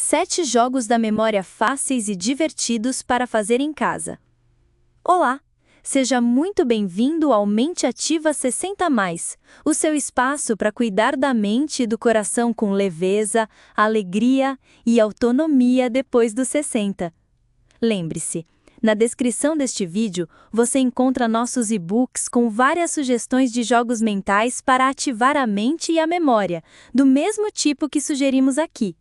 7 jogos da memória fáceis e divertidos para fazer em casa. Olá! Seja muito bem-vindo ao Mente Ativa 60+, o seu espaço para cuidar da mente e do coração com leveza, alegria e autonomia depois dos 60. Lembre-se, na descrição deste vídeo você encontra nossos e-books com várias sugestões de jogos mentais para ativar a mente e a memória, do mesmo tipo que sugerimos aqui.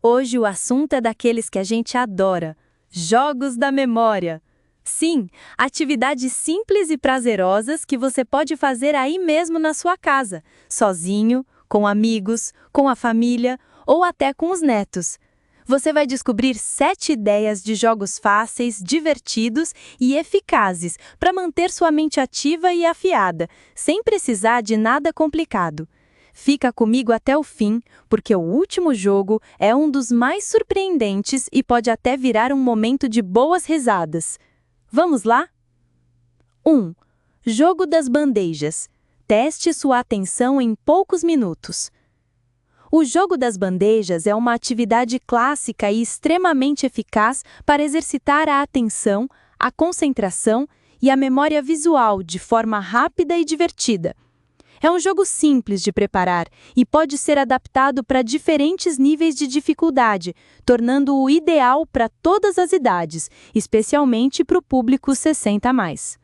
Hoje o assunto é daqueles que a gente adora, jogos da memória. Sim, atividades simples e prazerosas que você pode fazer aí mesmo na sua casa, sozinho, com amigos, com a família ou até com os netos. Você vai descobrir 7 ideias de jogos fáceis, divertidos e eficazes para manter sua mente ativa e afiada, sem precisar de nada complicado. Fica comigo até o fim, porque o último jogo é um dos mais surpreendentes e pode até virar um momento de boas risadas. Vamos lá? 1. Jogo das bandejas. Teste sua atenção em poucos minutos. O jogo das bandejas é uma atividade clássica e extremamente eficaz para exercitar a atenção, a concentração e a memória visual de forma rápida e divertida. É um jogo simples de preparar e pode ser adaptado para diferentes níveis de dificuldade, tornando-o ideal para todas as idades, especialmente para o público 60+.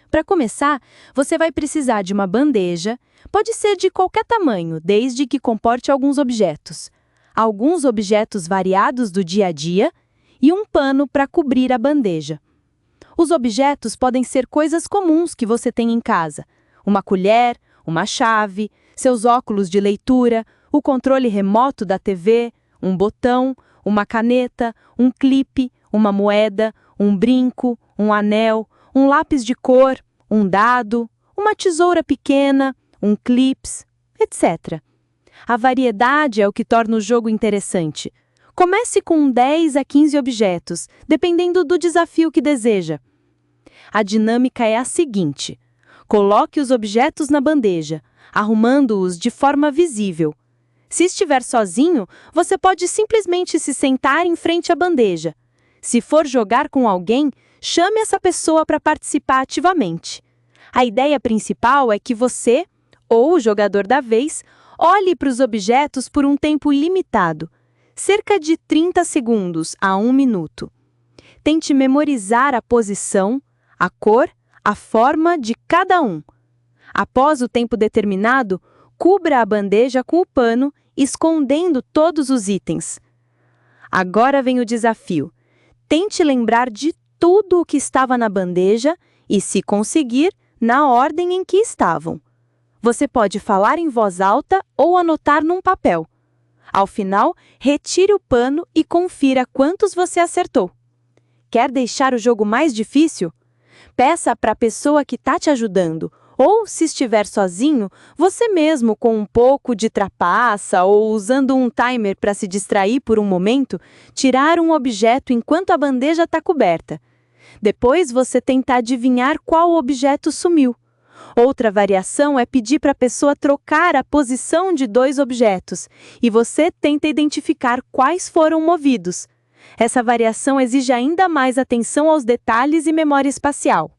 Para começar, você vai precisar de uma bandeja, pode ser de qualquer tamanho, desde que comporte alguns objetos variados do dia a dia e um pano para cobrir a bandeja. Os objetos podem ser coisas comuns que você tem em casa: uma colher, uma chave, seus óculos de leitura, o controle remoto da TV, um botão, uma caneta, um clipe, uma moeda, um brinco, um anel, um lápis de cor, um dado, uma tesoura pequena, um clips, etc. A variedade é o que torna o jogo interessante. Comece com 10 a 15 objetos, dependendo do desafio que deseja. A dinâmica é a seguinte: coloque os objetos na bandeja, arrumando-os de forma visível. Se estiver sozinho, você pode simplesmente se sentar em frente à bandeja. Se for jogar com alguém, chame essa pessoa para participar ativamente. A ideia principal é que você, ou o jogador da vez, olhe para os objetos por um tempo limitado, cerca de 30 segundos a 1 minuto. Tente memorizar a posição, a cor, a forma de cada um. Após o tempo determinado, cubra a bandeja com o pano, escondendo todos os itens. Agora vem o desafio. Tente lembrar de tudo o que estava na bandeja e, se conseguir, na ordem em que estavam. Você pode falar em voz alta ou anotar num papel. Ao final, retire o pano e confira quantos você acertou. Quer deixar o jogo mais difícil? Peça para a pessoa que está te ajudando, ou, se estiver sozinho, você mesmo com um pouco de trapaça ou usando um timer para se distrair por um momento, tirar um objeto enquanto a bandeja está coberta. Depois você tenta adivinhar qual objeto sumiu. Outra variação é pedir para a pessoa trocar a posição de 2 objetos, e você tenta identificar quais foram movidos. Essa variação exige ainda mais atenção aos detalhes e memória espacial.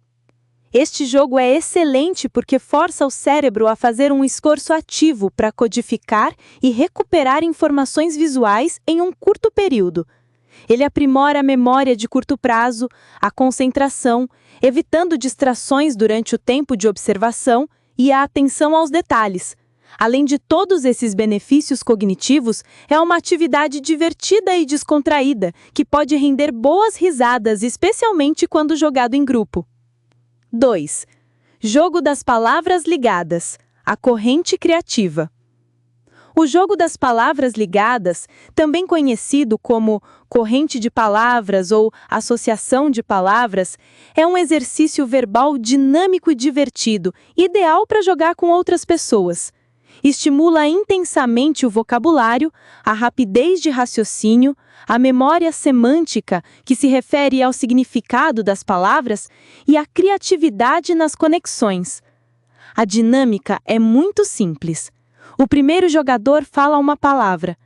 Este jogo é excelente porque força o cérebro a fazer um esforço ativo para codificar e recuperar informações visuais em um curto período. Ele aprimora a memória de curto prazo, a concentração, evitando distrações durante o tempo de observação e a atenção aos detalhes. Além de todos esses benefícios cognitivos, é uma atividade divertida e descontraída, que pode render boas risadas, especialmente quando jogado em grupo. 2. Jogo das palavras ligadas. A corrente criativa. O jogo das palavras ligadas, também conhecido como corrente de palavras ou associação de palavras, é um exercício verbal dinâmico e divertido, ideal para jogar com outras pessoas. Estimula intensamente o vocabulário, a rapidez de raciocínio, a memória semântica, que se refere ao significado das palavras, e a criatividade nas conexões. A dinâmica é muito simples. O primeiro jogador fala uma palavra.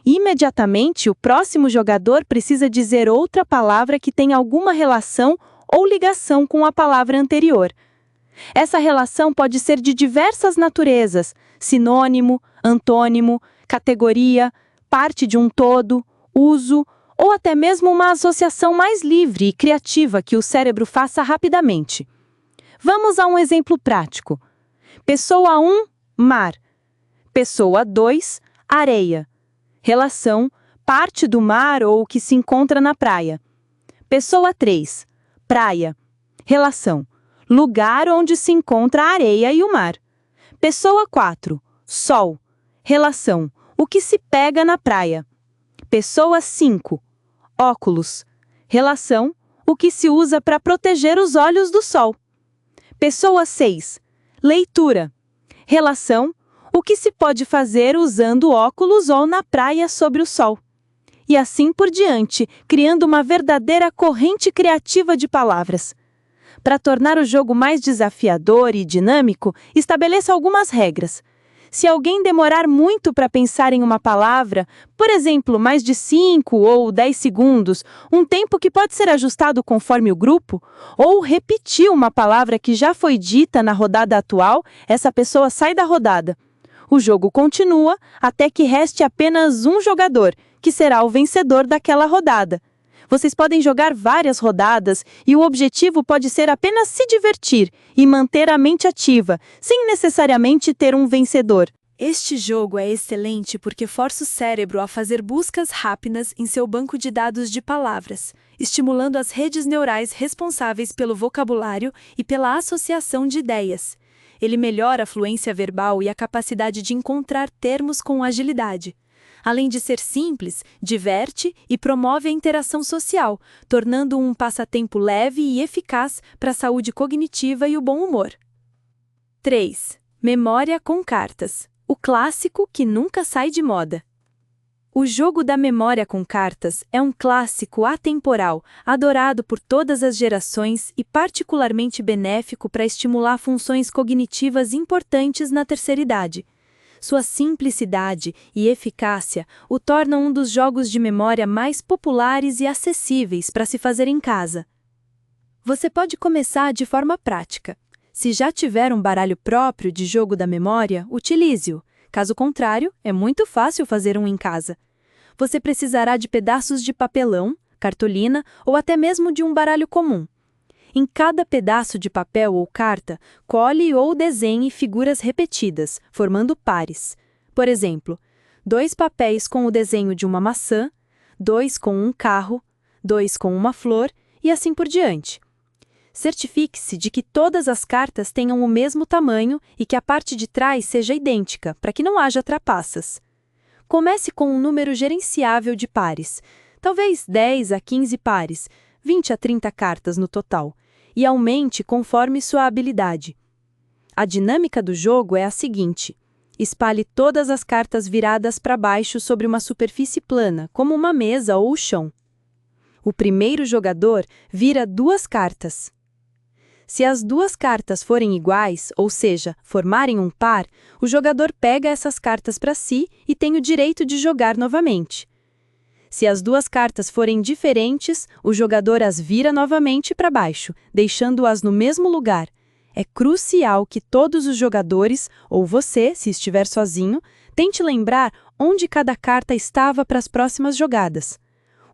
Imediatamente, o próximo jogador precisa dizer outra palavra que tenha alguma relação ou ligação com a palavra anterior. Essa relação pode ser de diversas naturezas: sinônimo, antônimo, categoria, parte de um todo, uso, ou até mesmo uma associação mais livre e criativa que o cérebro faça rapidamente. Vamos a um exemplo prático. Pessoa 1, mar. Pessoa 2, areia. Relação, parte do mar ou o que se encontra na praia. Pessoa 3, praia. Relação, lugar onde se encontra a areia e o mar. Pessoa 4, sol. Relação, o que se pega na praia. Pessoa 5, óculos. Relação, o que se usa para proteger os olhos do sol. Pessoa 6, leitura. Relação, o que se pode fazer usando óculos ou na praia sobre o sol. E assim por diante, criando uma verdadeira corrente criativa de palavras. Para tornar o jogo mais desafiador e dinâmico, estabeleça algumas regras. Se alguém demorar muito para pensar em uma palavra, por exemplo, mais de 5 ou 10 segundos, um tempo que pode ser ajustado conforme o grupo, ou repetir uma palavra que já foi dita na rodada atual, essa pessoa sai da rodada. O jogo continua até que reste apenas um jogador, que será o vencedor daquela rodada. Vocês podem jogar várias rodadas e o objetivo pode ser apenas se divertir e manter a mente ativa, sem necessariamente ter um vencedor. Este jogo é excelente porque força o cérebro a fazer buscas rápidas em seu banco de dados de palavras, estimulando as redes neurais responsáveis pelo vocabulário e pela associação de ideias. Ele melhora a fluência verbal e a capacidade de encontrar termos com agilidade. Além de ser simples, diverte e promove a interação social, tornando um passatempo leve e eficaz para a saúde cognitiva e o bom humor. 3. Memória com cartas. O clássico que nunca sai de moda. O jogo da memória com cartas é um clássico atemporal, adorado por todas as gerações e particularmente benéfico para estimular funções cognitivas importantes na terceira idade. Sua simplicidade e eficácia o tornam um dos jogos de memória mais populares e acessíveis para se fazer em casa. Você pode começar de forma prática. Se já tiver um baralho próprio de jogo da memória, utilize-o. Caso contrário, é muito fácil fazer um em casa. Você precisará de pedaços de papelão, cartolina ou até mesmo de um baralho comum. Em cada pedaço de papel ou carta, cole ou desenhe figuras repetidas, formando pares. Por exemplo, 2 papéis com o desenho de uma maçã, 2 com um carro, 2 com uma flor e assim por diante. Certifique-se de que todas as cartas tenham o mesmo tamanho e que a parte de trás seja idêntica, para que não haja trapaças. Comece com um número gerenciável de pares, talvez 10 a 15 pares, 20 a 30 cartas no total, e aumente conforme sua habilidade. A dinâmica do jogo é a seguinte: espalhe todas as cartas viradas para baixo sobre uma superfície plana, como uma mesa ou o chão. O primeiro jogador vira 2 cartas. Se as 2 cartas forem iguais, ou seja, formarem um par, o jogador pega essas cartas para si e tem o direito de jogar novamente. Se as 2 cartas forem diferentes, o jogador as vira novamente para baixo, deixando-as no mesmo lugar. É crucial que todos os jogadores, ou você, se estiver sozinho, tente lembrar onde cada carta estava para as próximas jogadas.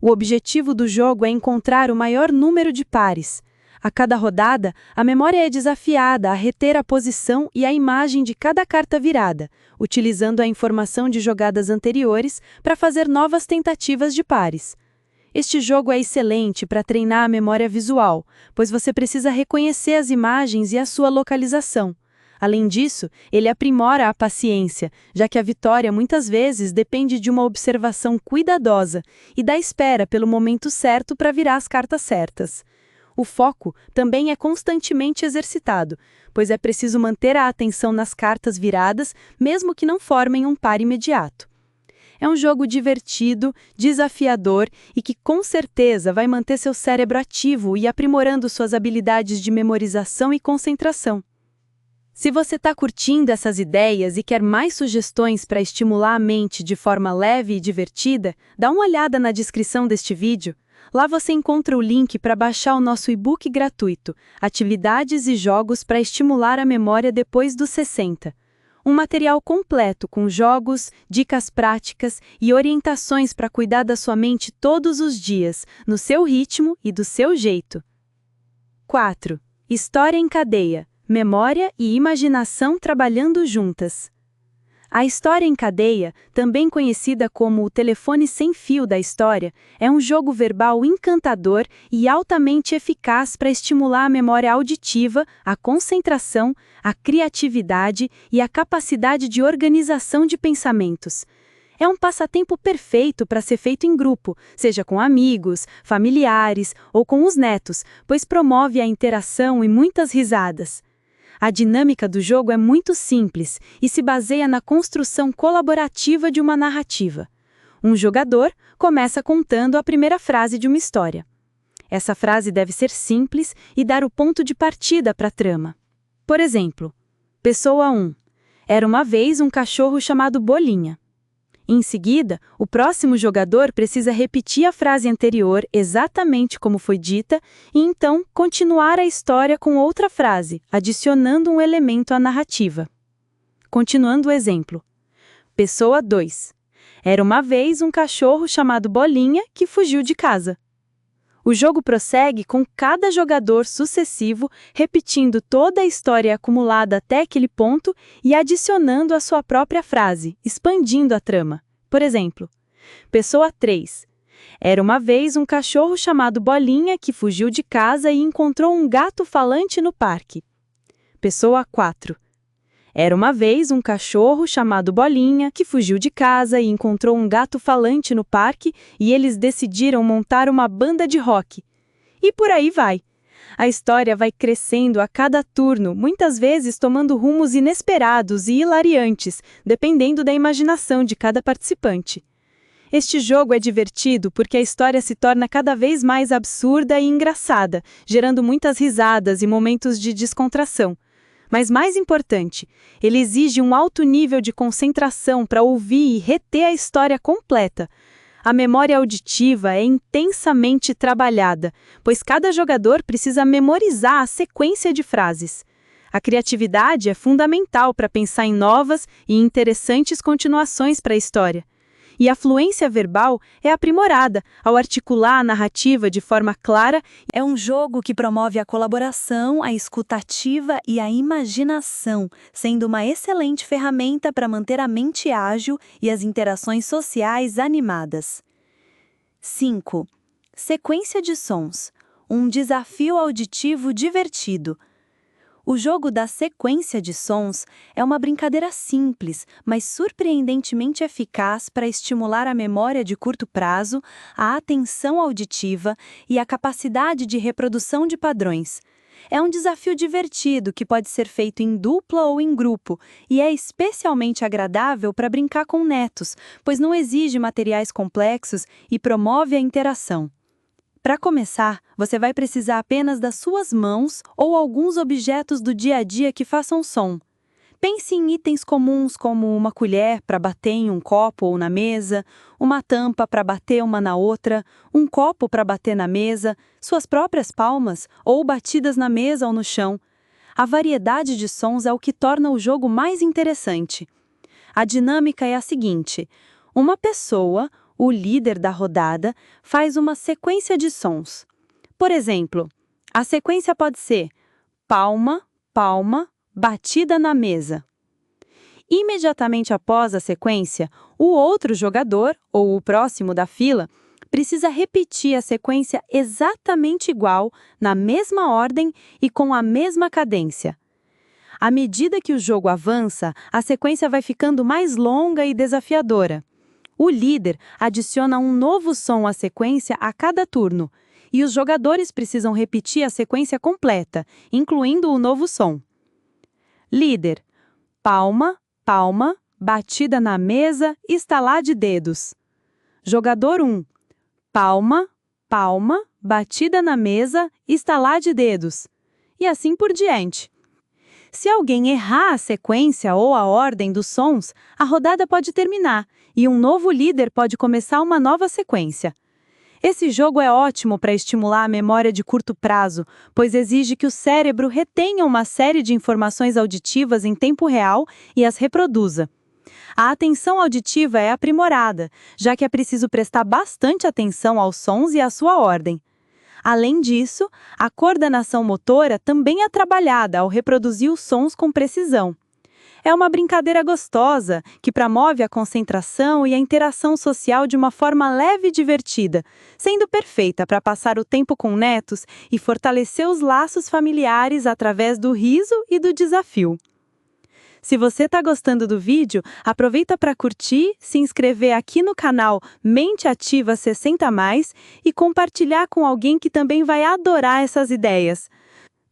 O objetivo do jogo é encontrar o maior número de pares. A cada rodada, a memória é desafiada a reter a posição e a imagem de cada carta virada, utilizando a informação de jogadas anteriores para fazer novas tentativas de pares. Este jogo é excelente para treinar a memória visual, pois você precisa reconhecer as imagens e a sua localização. Além disso, ele aprimora a paciência, já que a vitória muitas vezes depende de uma observação cuidadosa e da espera pelo momento certo para virar as cartas certas. O foco também é constantemente exercitado, pois é preciso manter a atenção nas cartas viradas, mesmo que não formem um par imediato. É um jogo divertido, desafiador e que com certeza vai manter seu cérebro ativo e aprimorando suas habilidades de memorização e concentração. Se você está curtindo essas ideias e quer mais sugestões para estimular a mente de forma leve e divertida, dá uma olhada na descrição deste vídeo. Lá você encontra o link para baixar o nosso e-book gratuito, Atividades e Jogos para Estimular a Memória Depois dos 60. Um material completo com jogos, dicas práticas e orientações para cuidar da sua mente todos os dias, no seu ritmo e do seu jeito. 4. História em cadeia. Memória e imaginação trabalhando juntas. A história em cadeia, também conhecida como o telefone sem fio da história, é um jogo verbal encantador e altamente eficaz para estimular a memória auditiva, a concentração, a criatividade e a capacidade de organização de pensamentos. É um passatempo perfeito para ser feito em grupo, seja com amigos, familiares ou com os netos, pois promove a interação e muitas risadas. A dinâmica do jogo é muito simples e se baseia na construção colaborativa de uma narrativa. Um jogador começa contando a primeira frase de uma história. Essa frase deve ser simples e dar o ponto de partida para a trama. Por exemplo, Pessoa 1. Era uma vez um cachorro chamado Bolinha. Em seguida, o próximo jogador precisa repetir a frase anterior exatamente como foi dita e então continuar a história com outra frase, adicionando um elemento à narrativa. Continuando o exemplo. Pessoa 2. Era uma vez um cachorro chamado Bolinha que fugiu de casa. O jogo prossegue com cada jogador sucessivo repetindo toda a história acumulada até aquele ponto e adicionando a sua própria frase, expandindo a trama. Por exemplo, Pessoa 3. Era uma vez um cachorro chamado Bolinha que fugiu de casa e encontrou um gato falante no parque. Pessoa 4. Era uma vez um cachorro chamado Bolinha que fugiu de casa e encontrou um gato falante no parque e eles decidiram montar uma banda de rock. E por aí vai. A história vai crescendo a cada turno, muitas vezes tomando rumos inesperados e hilariantes, dependendo da imaginação de cada participante. Este jogo é divertido porque a história se torna cada vez mais absurda e engraçada, gerando muitas risadas e momentos de descontração. Mas mais importante, ele exige um alto nível de concentração para ouvir e reter a história completa. A memória auditiva é intensamente trabalhada, pois cada jogador precisa memorizar a sequência de frases. A criatividade é fundamental para pensar em novas e interessantes continuações para a história. E a fluência verbal é aprimorada ao articular a narrativa de forma clara. É um jogo que promove a colaboração, a escutativa e a imaginação, sendo uma excelente ferramenta para manter a mente ágil e as interações sociais animadas. 5. Sequência de sons. Um desafio auditivo divertido. O jogo da sequência de sons é uma brincadeira simples, mas surpreendentemente eficaz para estimular a memória de curto prazo, a atenção auditiva e a capacidade de reprodução de padrões. É um desafio divertido que pode ser feito em dupla ou em grupo e é especialmente agradável para brincar com netos, pois não exige materiais complexos e promove a interação. Para começar, você vai precisar apenas das suas mãos ou alguns objetos do dia a dia que façam som. Pense em itens comuns como uma colher para bater em um copo ou na mesa, uma tampa para bater uma na outra, um copo para bater na mesa, suas próprias palmas ou batidas na mesa ou no chão. A variedade de sons é o que torna o jogo mais interessante. A dinâmica é a seguinte: uma pessoa, o líder da rodada, faz uma sequência de sons. Por exemplo, a sequência pode ser palma, palma, batida na mesa. Imediatamente após a sequência, o outro jogador, ou o próximo da fila, precisa repetir a sequência exatamente igual, na mesma ordem e com a mesma cadência. À medida que o jogo avança, a sequência vai ficando mais longa e desafiadora. O líder adiciona um novo som à sequência a cada turno, e os jogadores precisam repetir a sequência completa, incluindo o novo som. Líder: palma, palma, batida na mesa, estalar de dedos. Jogador 1: palma, palma, batida na mesa, estalar de dedos. E assim por diante. Se alguém errar a sequência ou a ordem dos sons, a rodada pode terminar e um novo líder pode começar uma nova sequência. Esse jogo é ótimo para estimular a memória de curto prazo, pois exige que o cérebro retenha uma série de informações auditivas em tempo real e as reproduza. A atenção auditiva é aprimorada, já que é preciso prestar bastante atenção aos sons e à sua ordem. Além disso, a coordenação motora também é trabalhada ao reproduzir os sons com precisão. É uma brincadeira gostosa, que promove a concentração e a interação social de uma forma leve e divertida, sendo perfeita para passar o tempo com netos e fortalecer os laços familiares através do riso e do desafio. Se você está gostando do vídeo, aproveita para curtir, se inscrever aqui no canal Mente Ativa 60+, e compartilhar com alguém que também vai adorar essas ideias.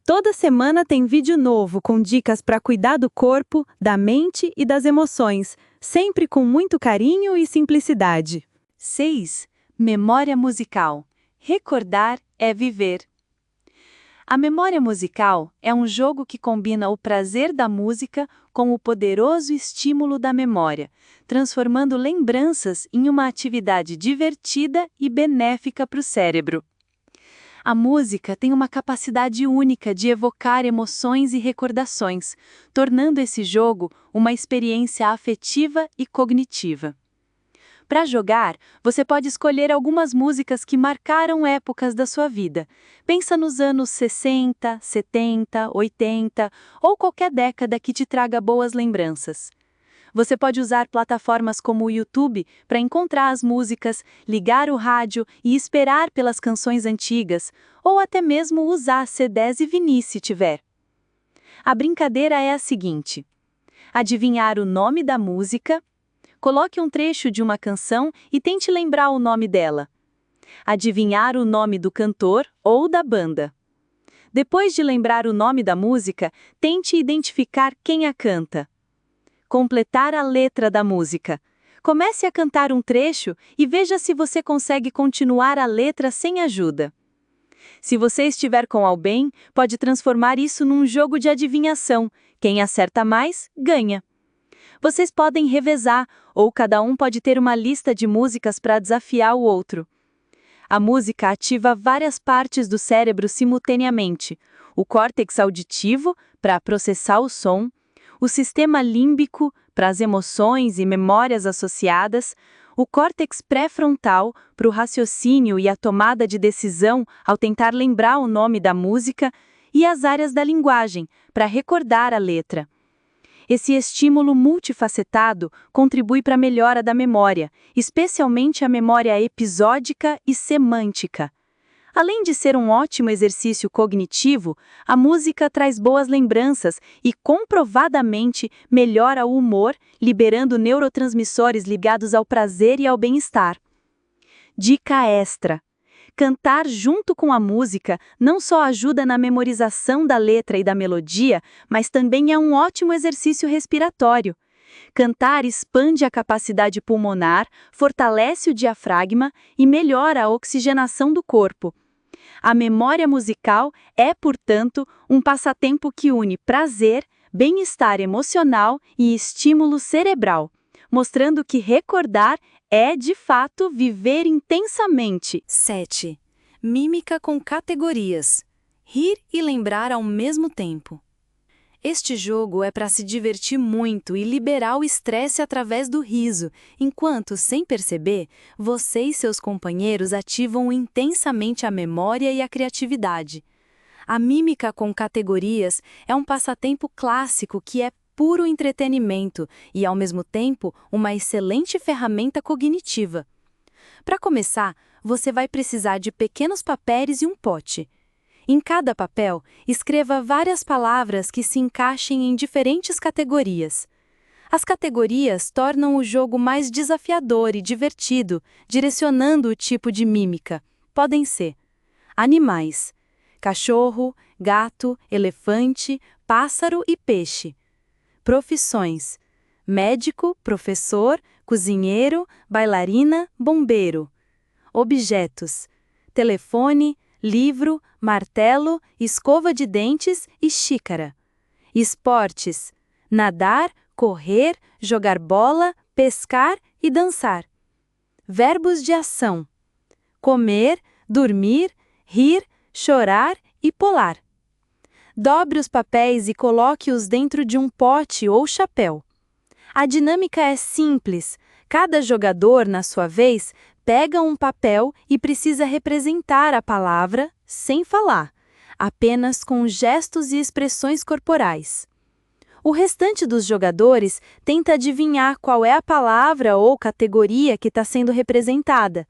Toda semana tem vídeo novo com dicas para cuidar do corpo, da mente e das emoções, sempre com muito carinho e simplicidade. 6. Memória musical. Recordar é viver. A memória musical é um jogo que combina o prazer da música com o poderoso estímulo da memória, transformando lembranças em uma atividade divertida e benéfica para o cérebro. A música tem uma capacidade única de evocar emoções e recordações, tornando esse jogo uma experiência afetiva e cognitiva. Para jogar, você pode escolher algumas músicas que marcaram épocas da sua vida. Pensa nos anos 60, 70, 80 ou qualquer década que te traga boas lembranças. Você pode usar plataformas como o YouTube para encontrar as músicas, ligar o rádio e esperar pelas canções antigas, ou até mesmo usar CDs e vinis se tiver. A brincadeira é a seguinte: adivinhar o nome da música, coloque um trecho de uma canção e tente lembrar o nome dela. Adivinhar o nome do cantor ou da banda. Depois de lembrar o nome da música, tente identificar quem a canta. Completar a letra da música. Comece a cantar um trecho e veja se você consegue continuar a letra sem ajuda. Se você estiver com alguém, pode transformar isso num jogo de adivinhação. Quem acerta mais, ganha. Vocês podem revezar, ou cada um pode ter uma lista de músicas para desafiar o outro. A música ativa várias partes do cérebro simultaneamente: o córtex auditivo, para processar o som, o sistema límbico, para as emoções e memórias associadas, o córtex pré-frontal, para o raciocínio e a tomada de decisão ao tentar lembrar o nome da música, e as áreas da linguagem, para recordar a letra. Esse estímulo multifacetado contribui para a melhora da memória, especialmente a memória episódica e semântica. Além de ser um ótimo exercício cognitivo, a música traz boas lembranças e comprovadamente melhora o humor, liberando neurotransmissores ligados ao prazer e ao bem-estar. Dica extra: cantar junto com a música não só ajuda na memorização da letra e da melodia, mas também é um ótimo exercício respiratório. Cantar expande a capacidade pulmonar, fortalece o diafragma e melhora a oxigenação do corpo. A memória musical é, portanto, um passatempo que une prazer, bem-estar emocional e estímulo cerebral, mostrando que recordar é, de fato, viver intensamente. 7. Mímica com categorias. Rir e lembrar ao mesmo tempo. Este jogo é para se divertir muito e liberar o estresse através do riso, enquanto, sem perceber, você e seus companheiros ativam intensamente a memória e a criatividade. A mímica com categorias é um passatempo clássico que é puro entretenimento e, ao mesmo tempo, uma excelente ferramenta cognitiva. Para começar, você vai precisar de pequenos papéis e um pote. Em cada papel, escreva várias palavras que se encaixem em diferentes categorias. As categorias tornam o jogo mais desafiador e divertido, direcionando o tipo de mímica. Podem ser animais: cachorro, gato, elefante, pássaro e peixe. Profissões: médico, professor, cozinheiro, bailarina, bombeiro. Objetos: telefone, livro, martelo, escova de dentes e xícara. Esportes: nadar, correr, jogar bola, pescar e dançar. Verbos de ação: comer, dormir, rir, chorar e pular. Dobre os papéis e coloque-os dentro de um pote ou chapéu. A dinâmica é simples. Cada jogador, na sua vez, pega um papel e precisa representar a palavra sem falar, apenas com gestos e expressões corporais. O restante dos jogadores tenta adivinhar qual é a palavra ou categoria que está sendo representada.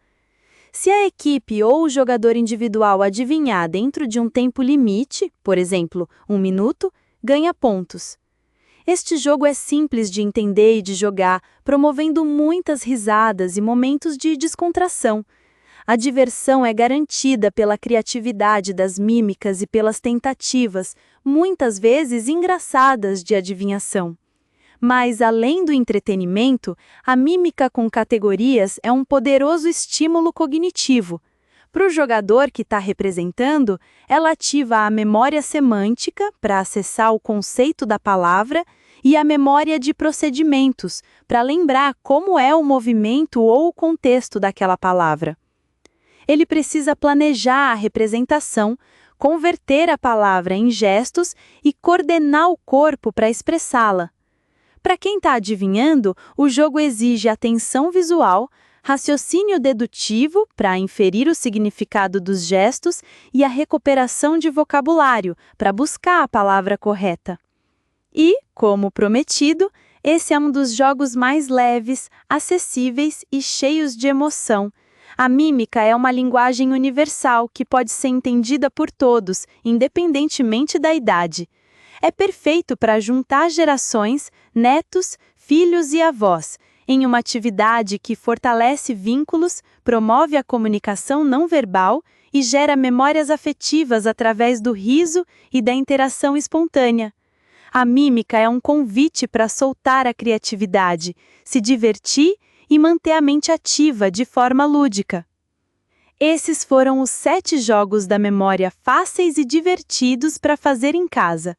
Se a equipe ou o jogador individual adivinhar dentro de um tempo limite, por exemplo, 1 minuto, ganha pontos. Este jogo é simples de entender e de jogar, promovendo muitas risadas e momentos de descontração. A diversão é garantida pela criatividade das mímicas e pelas tentativas, muitas vezes engraçadas, de adivinhação. Mas, além do entretenimento, a mímica com categorias é um poderoso estímulo cognitivo. Para o jogador que está representando, ela ativa a memória semântica para acessar o conceito da palavra e a memória de procedimentos para lembrar como é o movimento ou o contexto daquela palavra. Ele precisa planejar a representação, converter a palavra em gestos e coordenar o corpo para expressá-la. Para quem está adivinhando, o jogo exige atenção visual, raciocínio dedutivo para inferir o significado dos gestos e a recuperação de vocabulário para buscar a palavra correta. E, como prometido, esse é um dos jogos mais leves, acessíveis e cheios de emoção. A mímica é uma linguagem universal que pode ser entendida por todos, independentemente da idade. É perfeito para juntar gerações, netos, filhos e avós, em uma atividade que fortalece vínculos, promove a comunicação não verbal e gera memórias afetivas através do riso e da interação espontânea. A mímica é um convite para soltar a criatividade, se divertir e manter a mente ativa de forma lúdica. Esses foram os 7 jogos da memória fáceis e divertidos para fazer em casa.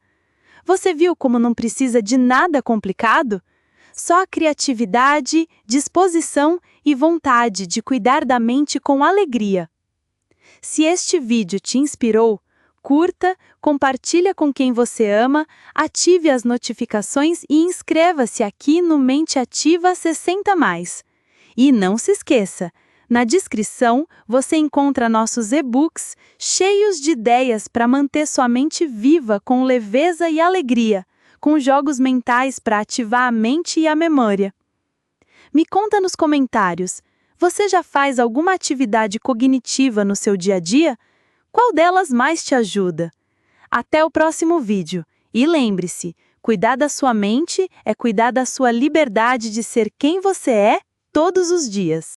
Você viu como não precisa de nada complicado? Só criatividade, disposição e vontade de cuidar da mente com alegria. Se este vídeo te inspirou, curta, compartilha com quem você ama, ative as notificações e inscreva-se aqui no Mente Ativa 60+. E não se esqueça, na descrição você encontra nossos e-books cheios de ideias para manter sua mente viva com leveza e alegria, com jogos mentais para ativar a mente e a memória. Me conta nos comentários, você já faz alguma atividade cognitiva no seu dia a dia? Qual delas mais te ajuda? Até o próximo vídeo. E lembre-se, cuidar da sua mente é cuidar da sua liberdade de ser quem você é todos os dias.